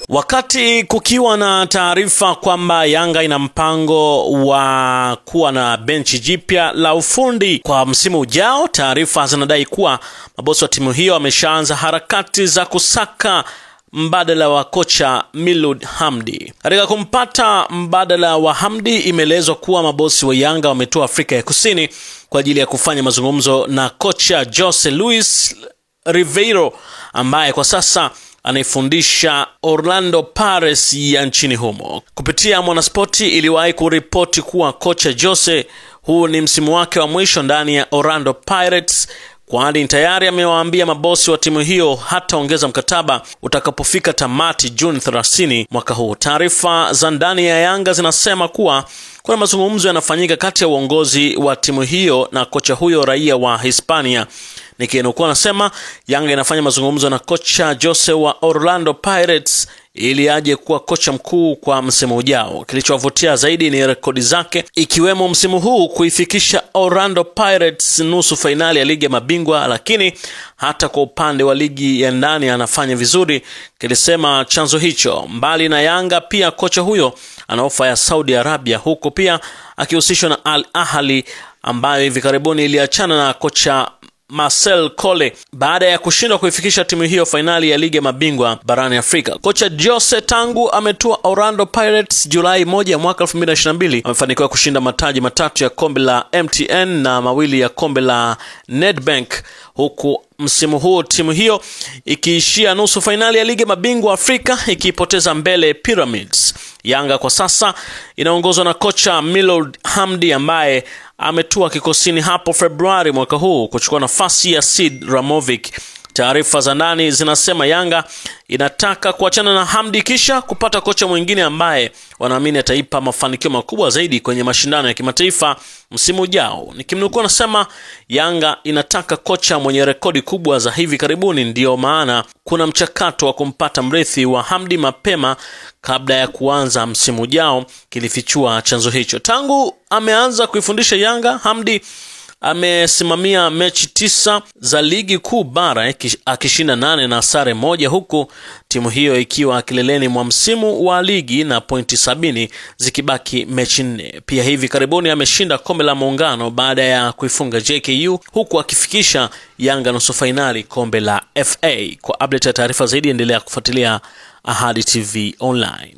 Wakati kukiwa na taarifa kwamba Yanga ina mpango wa kuwa na benchi jipya la ufundi kwa msimu ujao, taarifa zinadai kuwa mabosi wa timu hiyo wameshaanza harakati za kusaka mbadala wa kocha Milud Hamdi. Katika kumpata mbadala wa Hamdi, imeelezwa kuwa mabosi wa Yanga wametoa Afrika ya Kusini kwa ajili ya kufanya mazungumzo na kocha Jose Luis Ribeiro ambaye kwa sasa anaifundisha Orlando Pirates ya nchini humo. Kupitia Mwanaspoti iliwahi kuripoti kuwa kocha Jose huu ni msimu wake wa mwisho ndani ya Orlando Pirates, kwani tayari amewaambia mabosi wa timu hiyo hataongeza mkataba utakapofika tamati Juni 30 mwaka huu. Taarifa za ndani ya Yanga zinasema kuwa kuna mazungumzo yanafanyika kati ya uongozi wa timu hiyo na kocha huyo raia wa Hispania. Nikienukua nasema Yanga inafanya mazungumzo na kocha Jose wa Orlando Pirates ili aje kuwa kocha mkuu kwa msimu ujao. Kilichowavutia zaidi ni rekodi zake, ikiwemo msimu huu kuifikisha Orlando Pirates nusu fainali ya ligi ya mabingwa, lakini hata kwa upande wa ligi ya ndani anafanya vizuri, kilisema chanzo hicho. Mbali na Yanga, pia kocha huyo ana ofa ya Saudi Arabia, huko pia akihusishwa na Al Ahly ambayo hivi karibuni iliachana na kocha Marcel Cole baada ya kushindwa kuifikisha timu hiyo fainali ya ligi ya mabingwa barani Afrika. Kocha Jose tangu ametua Orlando Pirates Julai 1 mwaka 2022 amefanikiwa kushinda mataji matatu ya kombe la MTN na mawili ya kombe la Nedbank, huku msimu huu timu hiyo ikiishia nusu fainali ya ligi ya mabingwa Afrika ikipoteza mbele Pyramids. Yanga kwa sasa inaongozwa na kocha Milud Hamdi ambaye ametua kikosini hapo Februari mwaka huu kuchukua nafasi ya Sid Ramovic. Taarifa za ndani zinasema Yanga inataka kuachana na Hamdi kisha kupata kocha mwingine ambaye wanaamini ataipa mafanikio makubwa zaidi kwenye mashindano ya kimataifa msimu ujao. Nikimnukuu nasema Yanga inataka kocha mwenye rekodi kubwa za hivi karibuni, ndio maana kuna mchakato wa kumpata mrithi wa Hamdi mapema kabla ya kuanza msimu ujao, kilifichua chanzo hicho. Tangu ameanza kuifundisha Yanga, Hamdi amesimamia mechi 9 za ligi kuu bara akishinda 8 na sare 1, huku timu hiyo ikiwa kileleni mwa msimu wa ligi na pointi 70 zikibaki mechi 4. Pia hivi karibuni ameshinda kombe la Muungano baada ya kuifunga JKU, huku akifikisha Yanga nusu fainali kombe la FA. Kwa update ya taarifa zaidi endelea kufuatilia Ahadi TV Online.